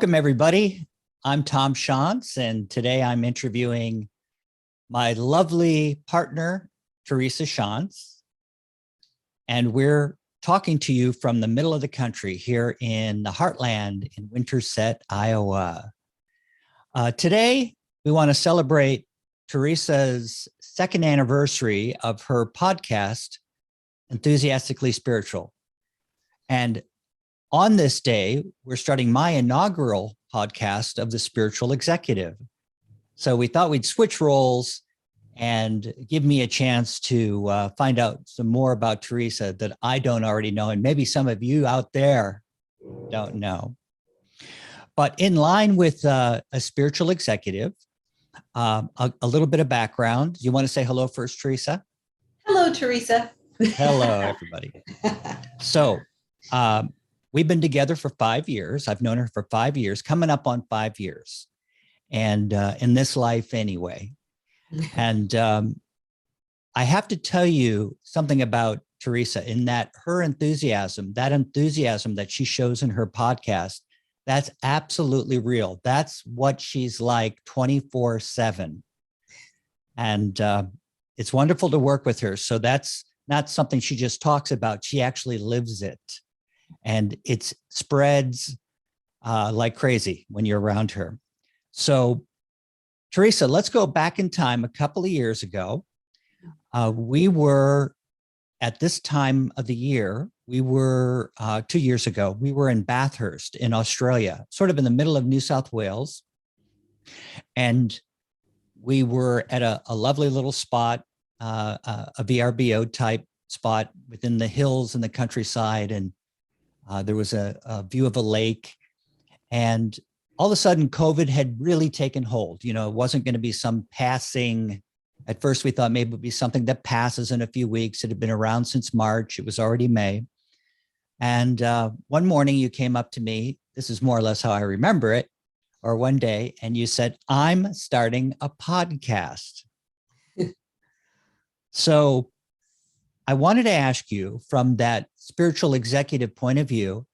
Welcome, everybody. I'm Tom Shantz, and today I'm interviewing my lovely partner, Teresa Shantz. And we're talking to you from the middle of the country here in the heartland in Winterset, Iowa. Today, we want to celebrate Teresa's second anniversary of her podcast, Enthusiastically Spiritual. And on this day, we're starting my inaugural podcast of the Spiritual Executive. So we thought we'd switch roles and give me a chance to find out some more about Teresa that I don't already know, and maybe some of you out there don't know. But in line with a spiritual executive, a little bit of background. You want to say hello first, Teresa? Hello, Teresa. Hello, everybody. So, we've been together for 5 years. I've known her for 5 years, coming up on 5 years, and in this life anyway. And I have to tell you something about Teresa in that her enthusiasm, that she shows in her podcast, that's absolutely real. That's what she's like 24/7. And it's wonderful to work with her. So that's not something she just talks about. She actually lives it. And it spreads like crazy when you're around her. So, Teresa, let's go back in time a couple of years ago. We were, at this time of the year, 2 years ago, we were in Bathurst in Australia, sort of in the middle of New South Wales. And we were at a lovely little spot, a VRBO type spot within the hills and the countryside. And there was a view of a lake, and all of a sudden COVID had really taken hold. You know, it wasn't going to be some passing. At first we thought maybe it would be something that passes in a few weeks. It had been around since March. It was already May. And one morning you came up to me, this is more or less how I remember it, or one day, and you said, "I'm starting a podcast." So I wanted to ask you, from that spiritual executive point of view,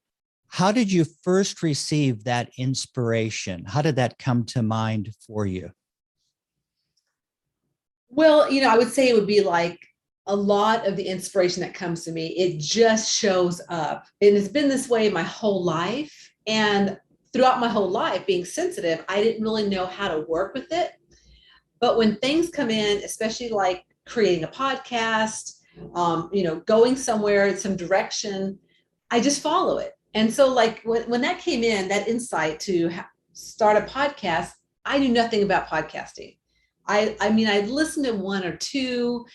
how did you first receive that inspiration? How did that come to mind for you? Well, I would say it would be like a lot of the inspiration that comes to me. It just shows up. And it's been this way my whole life. And throughout my whole life, being sensitive, I didn't really know how to work with it. But when things come in, especially like creating a podcast, going somewhere in some direction, I just follow it. And so like when that came in, that insight to start a podcast, I knew nothing about podcasting. I mean, I listened to one or two,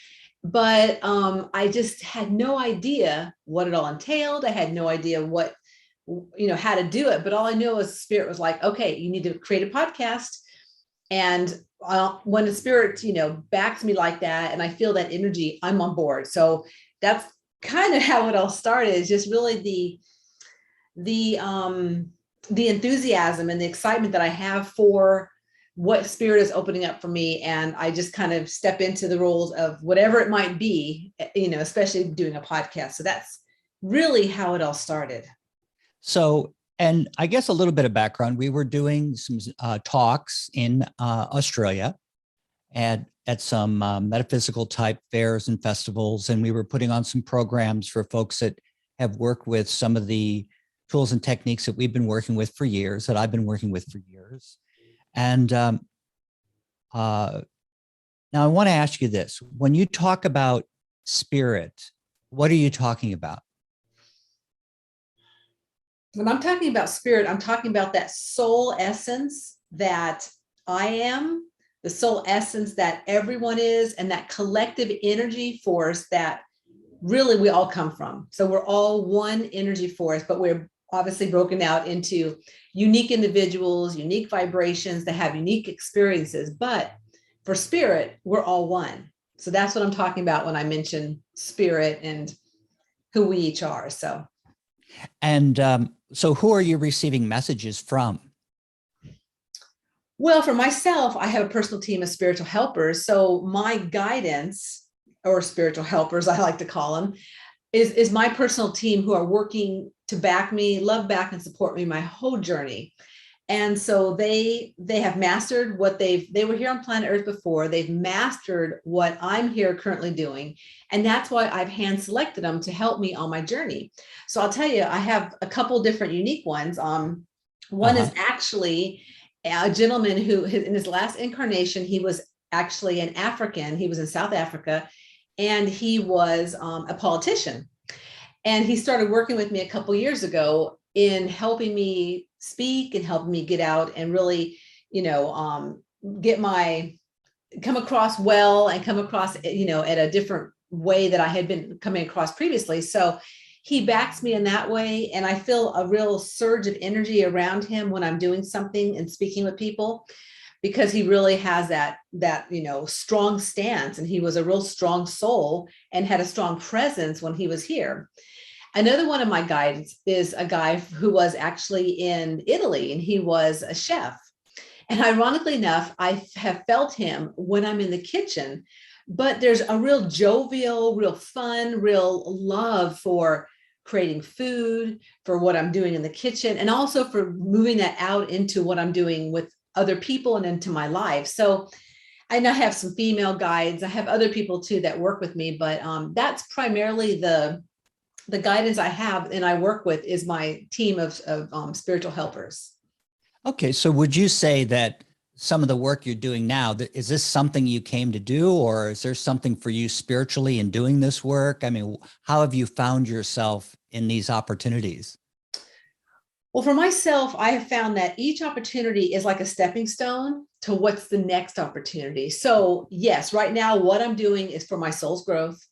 but I just had no idea what it all entailed. I had no idea what, how to do it. But all I know is Spirit was like, okay, you need to create a podcast. And when the Spirit, backs me like that, and I feel that energy, I'm on board. So that's kind of how it all started. It's just really the enthusiasm and the excitement that I have for what Spirit is opening up for me. And I just kind of step into the roles of whatever it might be, especially doing a podcast. So that's really how it all started. So, and I guess a little bit of background, we were doing some talks in Australia and at some metaphysical type fairs and festivals. And we were putting on some programs for folks that have worked with some of the tools and techniques that we've been working with for years, that I've been working with for years. And now I want to ask you this. When you talk about spirit, what are you talking about? When I'm talking about spirit, I'm talking about that soul essence that I am, the soul essence that everyone is, and that collective energy force that really we all come from. So we're all one energy force, but we're obviously broken out into unique individuals, unique vibrations that have unique experiences. But for spirit, we're all one. So that's what I'm talking about when I mention spirit and who we each are. So. And so who are you receiving messages from? Well, for myself, I have a personal team of spiritual helpers. So my guidance, or spiritual helpers, I like to call them, is my personal team who are working to back me, love, back, and support me my whole journey. And so they have mastered what they were here on planet Earth before. They've mastered what I'm here currently doing. And that's why I've hand selected them to help me on my journey. So I'll tell you, I have a couple different unique ones. One is actually a gentleman who in his last incarnation, he was actually an African. He was in South Africa, and he was a politician. And he started working with me a couple years ago in helping me speak and helping me get out and really, come across well and come across, at a different way that I had been coming across previously. So he backs me in that way. And I feel a real surge of energy around him when I'm doing something and speaking with people, because he really has that strong stance, and he was a real strong soul and had a strong presence when he was here. Another one of my guides is a guy who was actually in Italy, and he was a chef. And ironically enough, I have felt him when I'm in the kitchen, but there's a real jovial, real fun, real love for creating food, for what I'm doing in the kitchen, and also for moving that out into what I'm doing with other people and into my life. So I now have some female guides. I have other people too that work with me, but that's primarily the guidance I have and I work with is my team of spiritual helpers. Okay. So would you say that some of the work you're doing now, is this something you came to do, or is there something for you spiritually in doing this work? I mean, how have you found yourself in these opportunities? Well, for myself, I have found that each opportunity is like a stepping stone to what's the next opportunity. So yes, right now, what I'm doing is for my soul's growth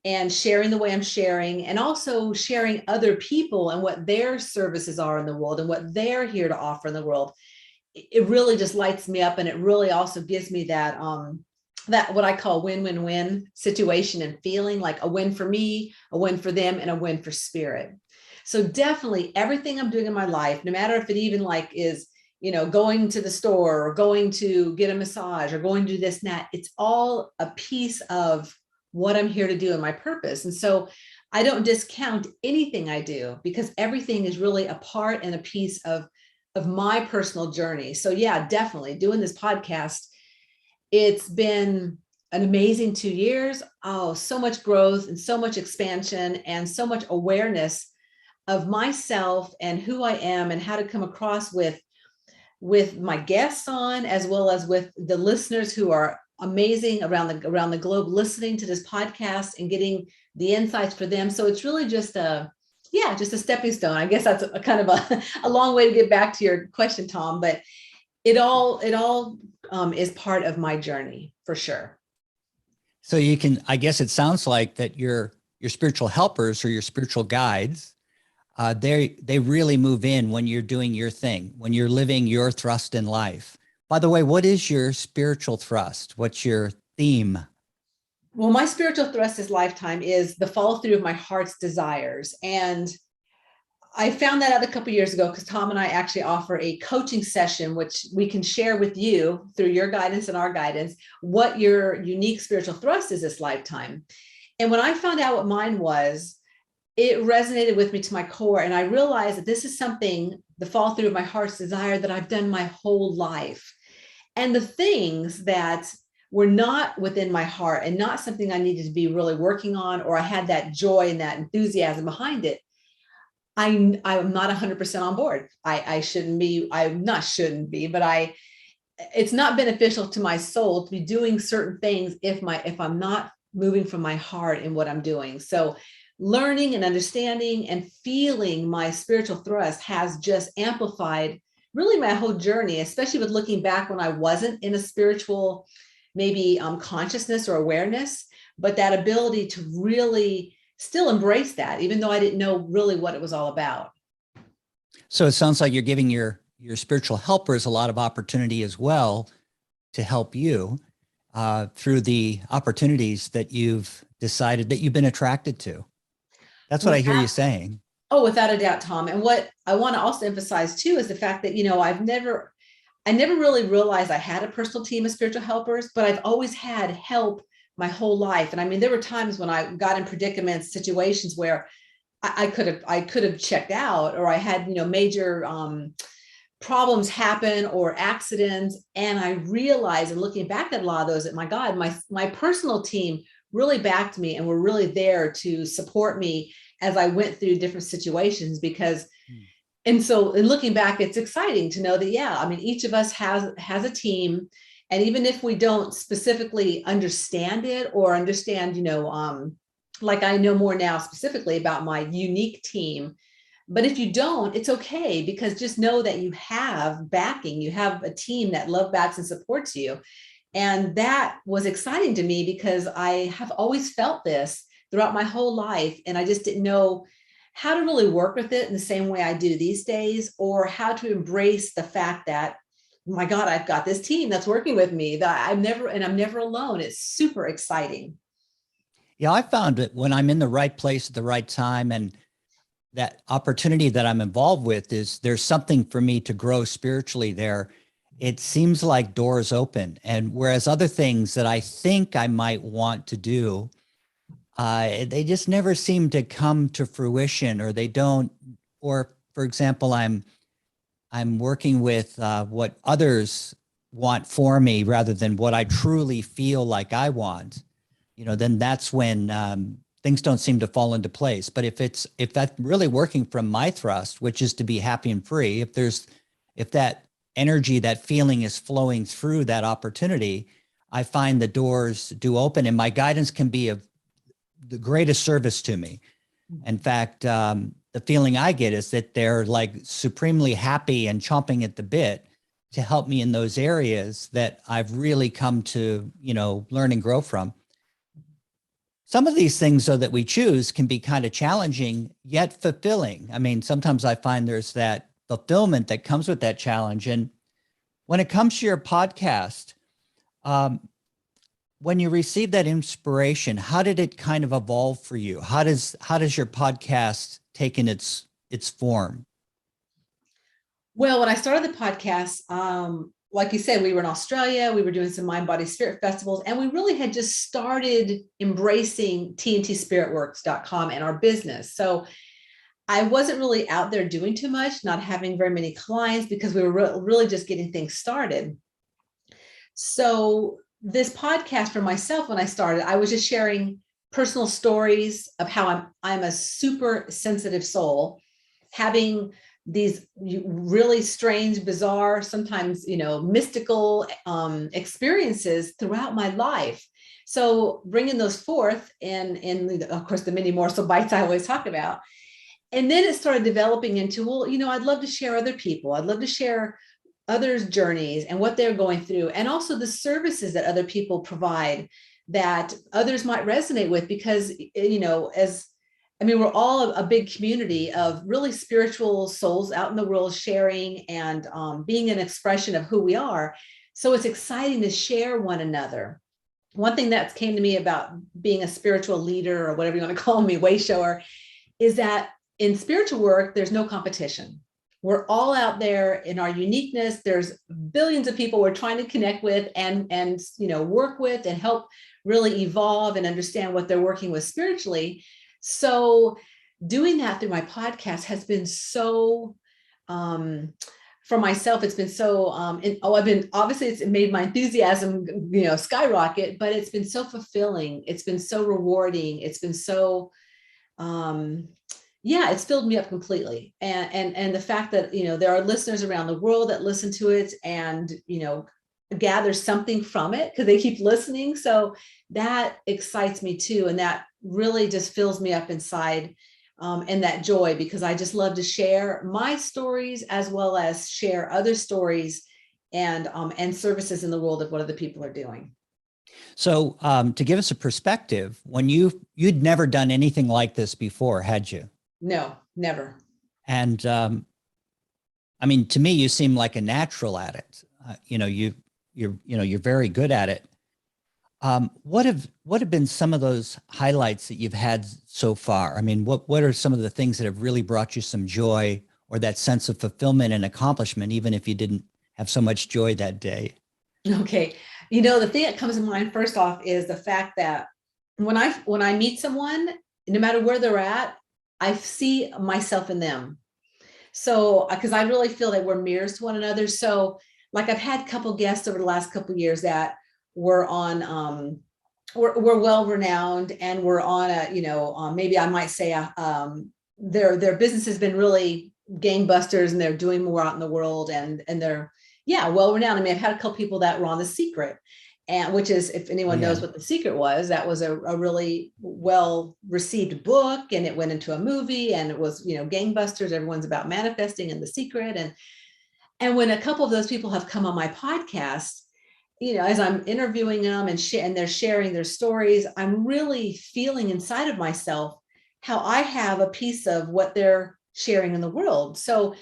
and sharing the way I'm sharing, and also sharing other people and what their services are in the world and what they're here to offer in the world. It really just lights me up. And it really also gives me that, that what I call win-win-win situation, and feeling like a win for me, a win for them, and a win for spirit. So definitely everything I'm doing in my life, no matter if it even like is, going to the store or going to get a massage or going to do this and that, it's all a piece of what I'm here to do and my purpose. And so I don't discount anything I do, because everything is really a part and a piece of my personal journey. So yeah, definitely doing this podcast, it's been an amazing 2 years. Oh, so much growth and so much expansion and so much awareness of myself and who I am and how to come across with my guests on, as well as with the listeners who are amazing around the globe, listening to this podcast and getting the insights for them. So it's really just a stepping stone. I guess that's a kind of a long way to get back to your question, Tom, but it all is part of my journey for sure. So I guess it sounds like that your spiritual helpers or your spiritual guides, they really move in when you're doing your thing, when you're living your thrust in life. By the way, what is your spiritual thrust? What's your theme? Well, my spiritual thrust this lifetime is the follow through of my heart's desires. And I found that out a couple of years ago, because Tom and I actually offer a coaching session, which we can share with you through your guidance and our guidance, what your unique spiritual thrust is this lifetime. And when I found out what mine was, it resonated with me to my core. And I realized that this is something, the follow through of my heart's desire, that I've done my whole life. And the things that were not within my heart and not something I needed to be really working on, or I had that joy and that enthusiasm behind it, I'm not 100% on board. I shouldn't be, but it's not beneficial to my soul to be doing certain things if I'm not moving from my heart in what I'm doing. So learning and understanding and feeling my spiritual thrust has just amplified really my whole journey, especially with looking back when I wasn't in a spiritual, maybe consciousness or awareness, but that ability to really still embrace that, even though I didn't know really what it was all about. So it sounds like you're giving your spiritual helpers a lot of opportunity as well to help you through the opportunities that you've decided that you've been attracted to. That's what I hear you saying. Oh, without a doubt, Tom. And what I want to also emphasize too is the fact that, I never really realized I had a personal team of spiritual helpers, but I've always had help my whole life. And I mean, there were times when I got in predicaments, situations where I could have checked out, or I had, major problems happen or accidents. And I realized, and looking back at a lot of those, that my God, my personal team really backed me and were really there to support me as I went through different situations. Because, and so in looking back, it's exciting to know that, yeah, I mean, each of us has a team. And even if we don't specifically understand it or understand, like I know more now specifically about my unique team. But if you don't, it's okay, because just know that you have backing, you have a team that love, backs, and supports you. And that was exciting to me because I have always felt this throughout my whole life. And I just didn't know how to really work with it in the same way I do these days, or how to embrace the fact that, my God, I've got this team that's working with me, that I'm never alone. It's super exciting. Yeah, I found it when I'm in the right place at the right time, and that opportunity that I'm involved with is there's something for me to grow spiritually there. It seems like doors open. And whereas other things that I think I might want to do, they just never seem to come to fruition, or they don't. Or for example, I'm working with what others want for me rather than what I truly feel like I want. Then that's when things don't seem to fall into place. But if that's really working from my thrust, which is to be happy and free, if that energy, that feeling is flowing through that opportunity, I find the doors do open, and my guidance can be of the greatest service to me. In fact, the feeling I get is that they're like supremely happy and chomping at the bit to help me in those areas that I've really come to, learn and grow from. Some of these things, though, that we choose can be kind of challenging, yet fulfilling. I mean, sometimes I find there's that fulfillment that comes with that challenge. And when it comes to your podcast, when you receive that inspiration, how did it kind of evolve for you? How does your podcast take in its form? Well, when I started the podcast, like you said, we were in Australia, we were doing some mind, body, spirit festivals, and we really had just started embracing tntspiritworks.com and our business. So I wasn't really out there doing too much, not having very many clients, because we were really just getting things started. So this podcast for myself, when I started, I was just sharing personal stories of how I'm a super sensitive soul, having these really strange, bizarre, sometimes, mystical experiences throughout my life. So bringing those forth, and of course, the many morsel bites I always talk about. And then it started developing into, well, I'd love to share other people. I'd love to share others' journeys and what they're going through, and also the services that other people provide that others might resonate with, because, we're all a big community of really spiritual souls out in the world sharing and being an expression of who we are. So it's exciting to share one another. One thing that came to me about being a spiritual leader, or whatever you want to call me, way shower, is that in spiritual work, there's no competition. We're all out there in our uniqueness. There's billions of people we're trying to connect with and work with and help really evolve and understand what they're working with spiritually. So doing that through my podcast has been so, for myself, it's been so, obviously it's made my enthusiasm, skyrocket, but it's been so fulfilling. It's been so rewarding. It's been so, it's filled me up completely. And the fact that, there are listeners around the world that listen to it and, gather something from it because they keep listening. So that excites me too. And that really just fills me up inside, and that joy, because I just love to share my stories as well as share other stories and services in the world of what other people are doing. So to give us a perspective, when you'd never done anything like this before, had you? No, never. And to me, you seem like a natural at it. You're very good at it. What have been some of those highlights that you've had so far? I mean, what are some of the things that have really brought you some joy, or that sense of fulfillment and accomplishment, even if you didn't have so much joy that day? Okay. The thing that comes to mind first off is the fact that when I meet someone, no matter where they're at, I see myself in them. So, because I really feel that we're mirrors to one another. So, like I've had a couple guests over the last couple of years that were on, we're well renowned, and we're on a, maybe I might say, their business has been really gangbusters, and they're doing more out in the world, and they're, yeah, well renowned. I mean, I've had a couple people that were on The Secret, and which is, if anyone knows what The Secret was, that was a really well received book, and it went into a movie, and it was, gangbusters. Everyone's about manifesting and The Secret. And when a couple of those people have come on my podcast, as I'm interviewing them and they're sharing their stories, I'm really feeling inside of myself how I have a piece of what they're sharing in the world. So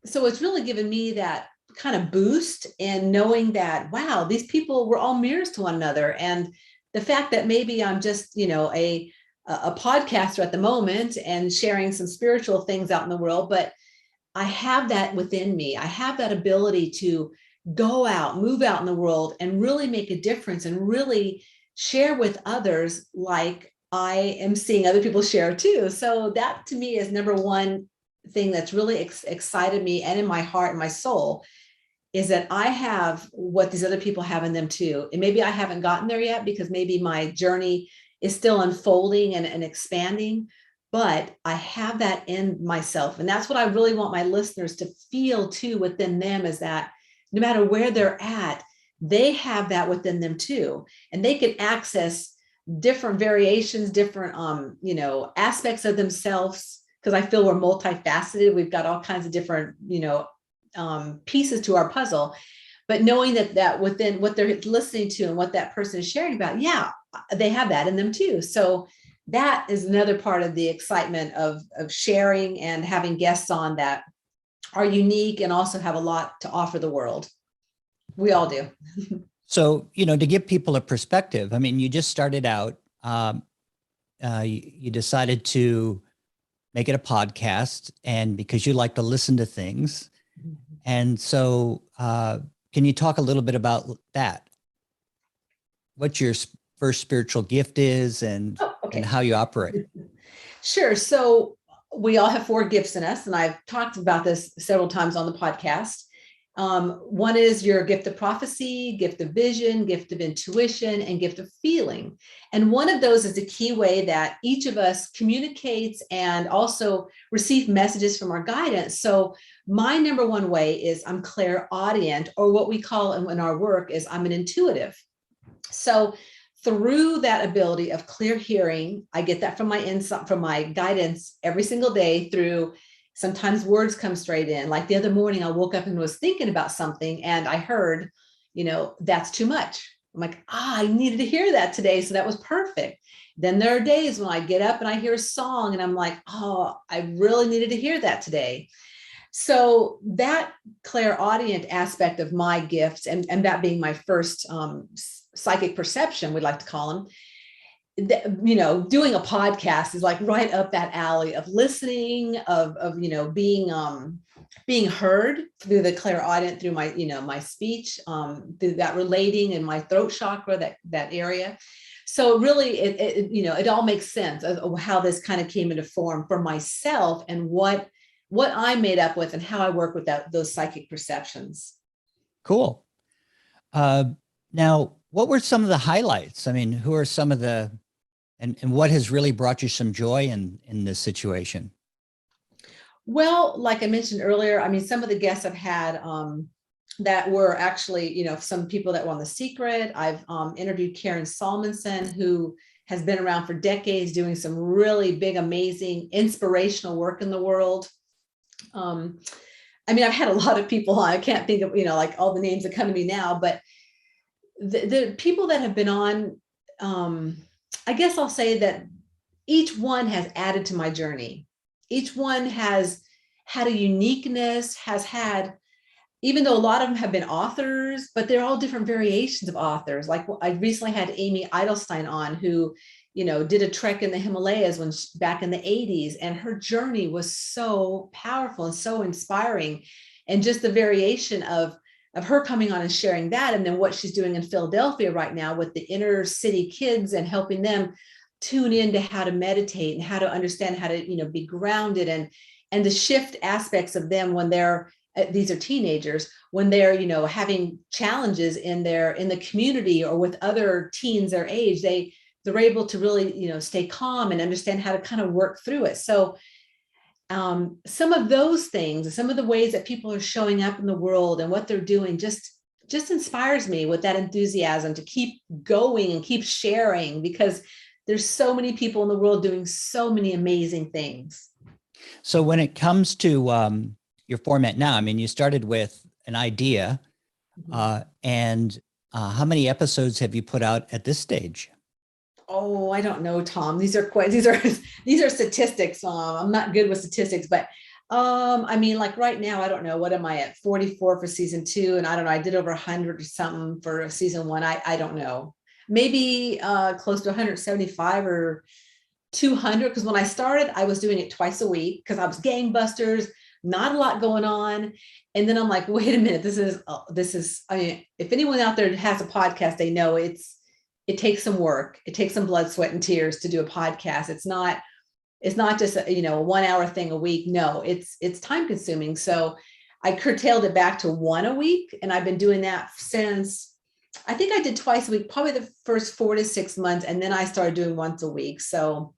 it's really given me that kind of boost in knowing that, wow, these people were all mirrors to one another. And the fact that maybe I'm just, a podcaster at the moment and sharing some spiritual things out in the world, but I have that within me. I have that ability to go out, move out in the world, and really make a difference, and really share with others like I am seeing other people share too. So that to me is number one thing that's really excited me, and in my heart and my soul, is that I have what these other people have in them too. And maybe I haven't gotten there yet, because maybe my journey is still unfolding and expanding, but I have that in myself. And that's what I really want my listeners to feel too within them, is that no matter where they're at, they have that within them too. And they can access different variations, different, aspects of themselves, because I feel we're multifaceted. We've got all kinds of different, pieces to our puzzle. But knowing that within what they're listening to and what that person is sharing about, yeah, they have that in them too. So that is another part of the excitement of sharing and having guests on that are unique and also have a lot to offer the world. We all do. So, to give people a perspective, I mean, you just started out, you decided to make it a podcast, and because you like to listen to things. And so, can you talk a little bit about that? What your first spiritual gift is, and how you operate? Sure. So we all have 4 gifts in us, and I've talked about this several times on the podcast. One is your gift of prophecy, gift of vision, gift of intuition, and gift of feeling. And one of those is the key way that each of us communicates and also receive messages from our guidance. So my number one way is I'm clairaudient, or what we call in our work is I'm an intuitive. So through that ability of clear hearing, I get that from my insight, from my guidance every single day. Through sometimes words come straight in. Like the other morning, I woke up and was thinking about something, and I heard, that's too much. I'm like, I needed to hear that today. So that was perfect. Then there are days when I get up and I hear a song, and I'm like, oh, I really needed to hear that today. So that clairaudient aspect of my gifts, and that being my first psychic perception, we'd like to call them, doing a podcast is like right up that alley of listening, of being heard through the clairaudient, through my, my speech, through that relating in my throat chakra, that area. So really, it all makes sense of how this kind of came into form for myself, and what I'm made up with, and how I work with those psychic perceptions. Cool. Now, what were some of the highlights? I mean, who are some of the, and what has really brought you some joy in this situation? Well, like I mentioned earlier, I mean, some of the guests I've had that were actually, some people that were on The Secret. I've interviewed Karen Salmonson, who has been around for decades doing some really big, amazing, inspirational work in the world. I mean, I've had a lot of people on. I can't think of, like all the names that come to me now, but the people that have been on, I guess I'll say that each one has added to my journey. Each one has had a uniqueness, has had, even though a lot of them have been authors, but they're all different variations of authors. Like I recently had Amy Edelstein on, who, did a trek in the Himalayas back in the 80s. And her journey was so powerful and so inspiring. And just the variation of her coming on and sharing that, and then what she's doing in Philadelphia right now with the inner city kids, and helping them tune into how to meditate and how to understand how to, be grounded, and and the shift aspects of them when they're, these are teenagers, when they're, you know, having challenges in the community or with other teens their age, they're able to really, you know, stay calm and understand how to kind of work through it. So some of those things, some of the ways that people are showing up in the world and what they're doing just inspires me with that enthusiasm to keep going and keep sharing, because there's so many people in the world doing so many amazing things. So when it comes to your format now, I mean, you started with an idea, and how many episodes have you put out at this stage? Oh, I don't know, Tom. These are statistics. I'm not good with statistics, but I mean, like right now, I don't know, what am I at, 44 for season 2, and I don't know, I did over 100 or something for season 1. I don't know, maybe close to 175 or 200, because when I started, I was doing it twice a week because I was gangbusters, not a lot going on. And then I'm like, wait a minute, this is, I mean, if anyone out there has a podcast, they know it takes some work. It takes some blood, sweat, and tears to do a podcast. It's not just a, you know, a 1 hour thing a week. No, it's time consuming. So I curtailed it back to 1 a week. And I've been doing that since, I think I did twice a week, probably the first 4 to 6 months. And then I started doing once a week. So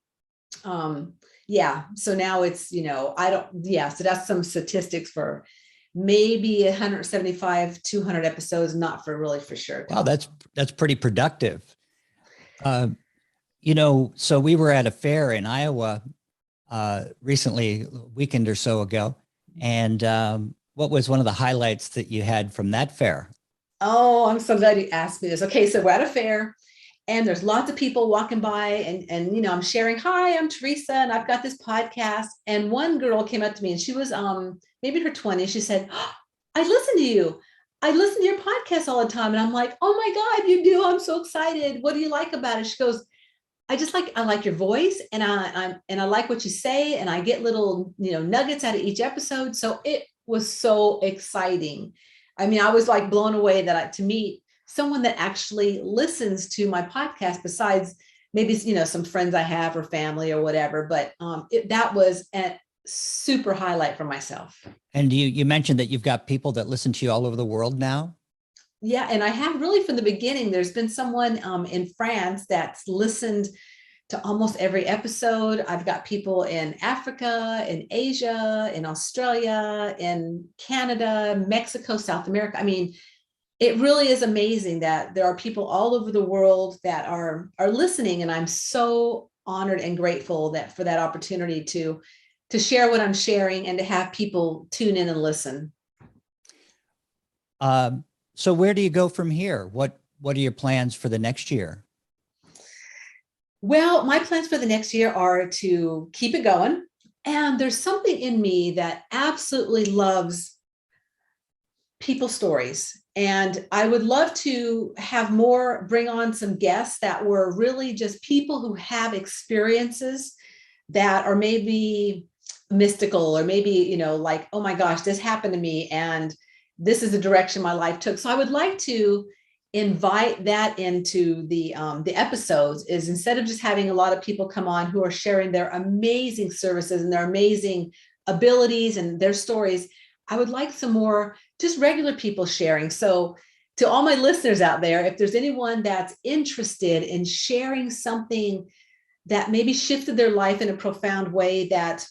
yeah. So now it's, you know, so that's some statistics for maybe 175, 200 episodes, not for really for sure. Wow, that's pretty productive. You know, so we were at a fair in Iowa recently, a weekend or so ago. And what was one of the highlights that you had from that fair? Oh, I'm so glad you asked me this. Okay, so we're at a fair and there's lots of people walking by and you know, I'm sharing, hi, I'm Teresa and I've got this podcast. And one girl came up to me and she was maybe in her 20s. She said, oh, I listen to you. I listen to your podcast all the time. And I'm like, oh my God, you do. I'm so excited. What do you like about it? She goes, I like your voice and I like what you say. And I get little, you know, nuggets out of each episode. So it was so exciting. I mean, I was like blown away to meet someone that actually listens to my podcast besides maybe, you know, some friends I have or family or whatever. But that was a super highlight for myself. And you mentioned that you've got people that listen to you all over the world now. Yeah. And I have really from the beginning, there's been someone in France that's listened to almost every episode. I've got people in Africa, in Asia, in Australia, in Canada, Mexico, South America. I mean, it really is amazing that there are people all over the world that are listening. And I'm so honored and grateful for that opportunity to share what I'm sharing and to have people tune in and listen. So where do you go from here? What are your plans for the next year? Well, my plans for the next year are to keep it going. And there's something in me that absolutely loves people's stories. And I would love to bring on some guests that were really just people who have experiences that are maybe mystical or maybe, you know, like, oh my gosh, this happened to me and this is the direction my life took. So I would like to invite that into the episodes, is instead of just having a lot of people come on who are sharing their amazing services and their amazing abilities and their stories, I would like some more just regular people sharing. So to all my listeners out there, if there's anyone that's interested in sharing something that maybe shifted their life in a profound way, that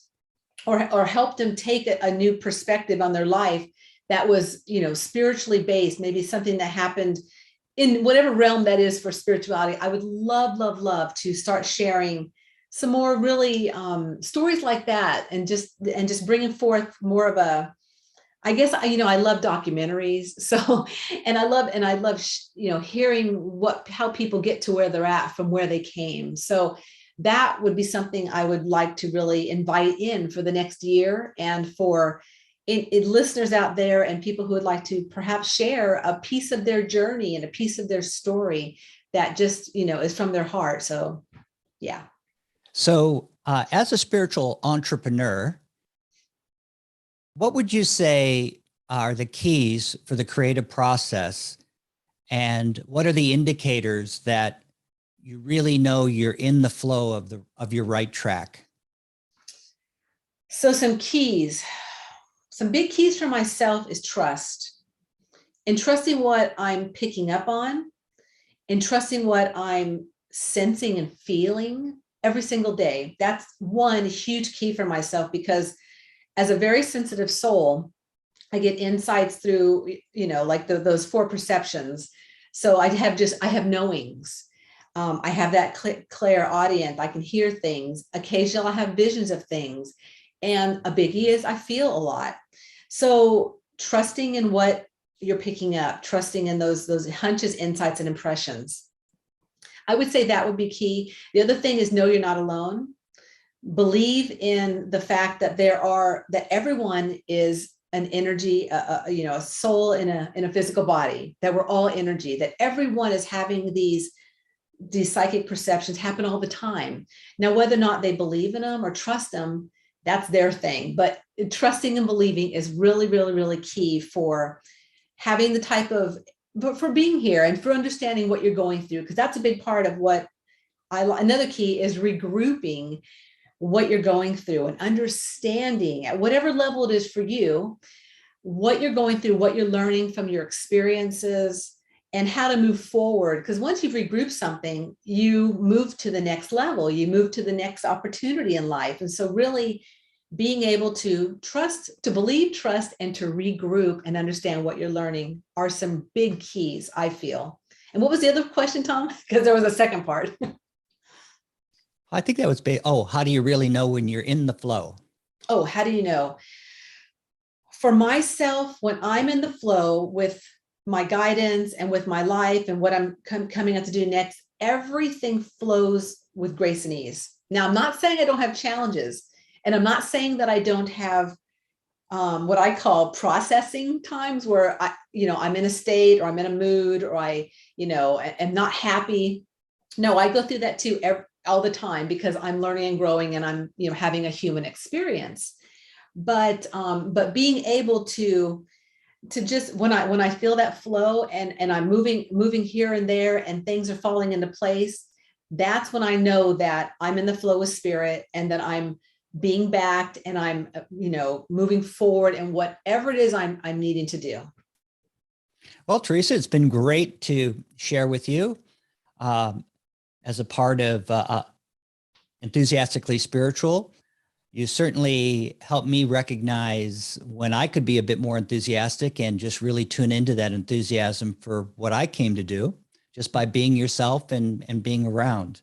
or helped them take a new perspective on their life that was, you know, spiritually based, maybe something that happened in whatever realm that is for spirituality, I would love to start sharing some more really stories like that, and just bringing forth more of a, I guess, you know, I love documentaries. So, and I love, you know, hearing how people get to where they're at from where they came. So that would be something I would like to really invite in for the next year, and for listeners out there and people who would like to perhaps share a piece of their journey and a piece of their story that just, you know, is from their heart. So, yeah. So as a spiritual entrepreneur, what would you say are the keys for the creative process? And what are the indicators that you really know you're in the flow of your right track? So some big keys for myself is trust, and trusting what I'm picking up on, and trusting what I'm sensing and feeling every single day. That's one huge key for myself, because as a very sensitive soul, I get insights through, like those four perceptions. So I have knowings. I have that clairaudient. I can hear things. Occasionally I have visions of things. And a biggie is I feel a lot. So trusting in what you're picking up, trusting in those hunches, insights, and impressions. I would say that would be key. The other thing is know you're not alone. Believe in the fact that that everyone is an energy, a soul in a physical body, that we're all energy, that everyone is having these psychic perceptions happen all the time. Now, whether or not they believe in them or trust them, that's their thing. But trusting and believing is really, really, really key for having the type of, but for being here and for understanding what you're going through, because that's a big part of what another key is regrouping what you're going through and understanding at whatever level it is for you, what you're going through, what you're learning from your experiences, and how to move forward. Because once you've regrouped something, you move to the next level, you move to the next opportunity in life. And so really being able to trust, to believe, trust, and to regroup and understand what you're learning are some big keys, I feel. And what was the other question, Tom? Because there was a second part. I think that was how do you really know when you're in the flow? Oh, how do you know? For myself, when I'm in the flow with my guidance and with my life and what I'm coming up to do next, everything flows with grace and ease. Now, I'm not saying I don't have challenges, and I'm not saying that I don't have what I call processing times where I'm in a state, or I'm in a mood, or I am not happy. No, I go through that too all the time, because I'm learning and growing, and I'm having a human experience. But being able to just when I feel that flow and I'm moving here and there and things are falling into place, that's when I know that I'm in the flow of spirit and that I'm being backed and I'm moving forward and whatever it is I'm needing to do. Well, Teresa, it's been great to share with you as a part of Enthusiastically Spiritual. You certainly helped me recognize when I could be a bit more enthusiastic and just really tune into that enthusiasm for what I came to do, just by being yourself and being around.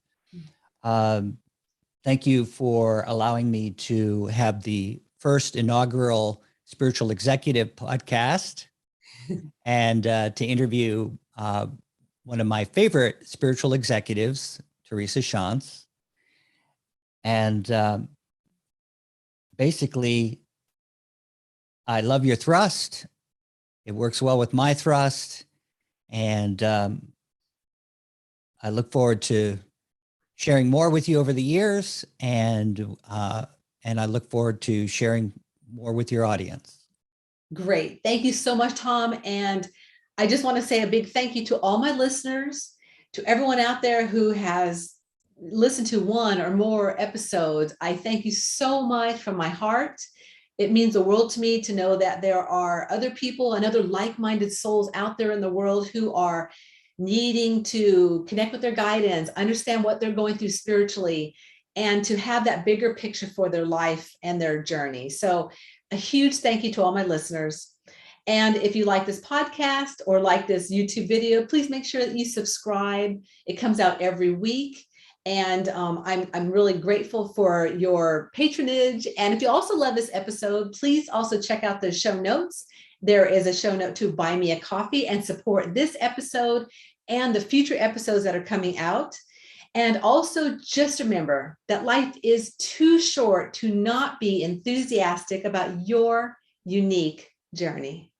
Thank you for allowing me to have the first inaugural Spiritual Executive podcast and to interview one of my favorite spiritual executives, Teresa Shantz. And basically, I love your thrust. It works well with my thrust. And I look forward to sharing more with you over the years. And I look forward to sharing more with your audience. Great. Thank you so much, Tom. And I just want to say a big thank you to all my listeners, to everyone out there who has listened to one or more episodes. I thank you so much from my heart. It means the world to me to know that there are other people and other like-minded souls out there in the world who are needing to connect with their guidance, understand what they're going through spiritually, and to have that bigger picture for their life and their journey. So a huge thank you to all my listeners. And if you like this podcast or like this YouTube video, please make sure that you subscribe. It comes out every week. And I'm really grateful for your patronage. And if you also love this episode, please also check out the show notes. There is a show note to buy me a coffee and support this episode and the future episodes that are coming out. And also just remember that life is too short to not be enthusiastic about your unique journey.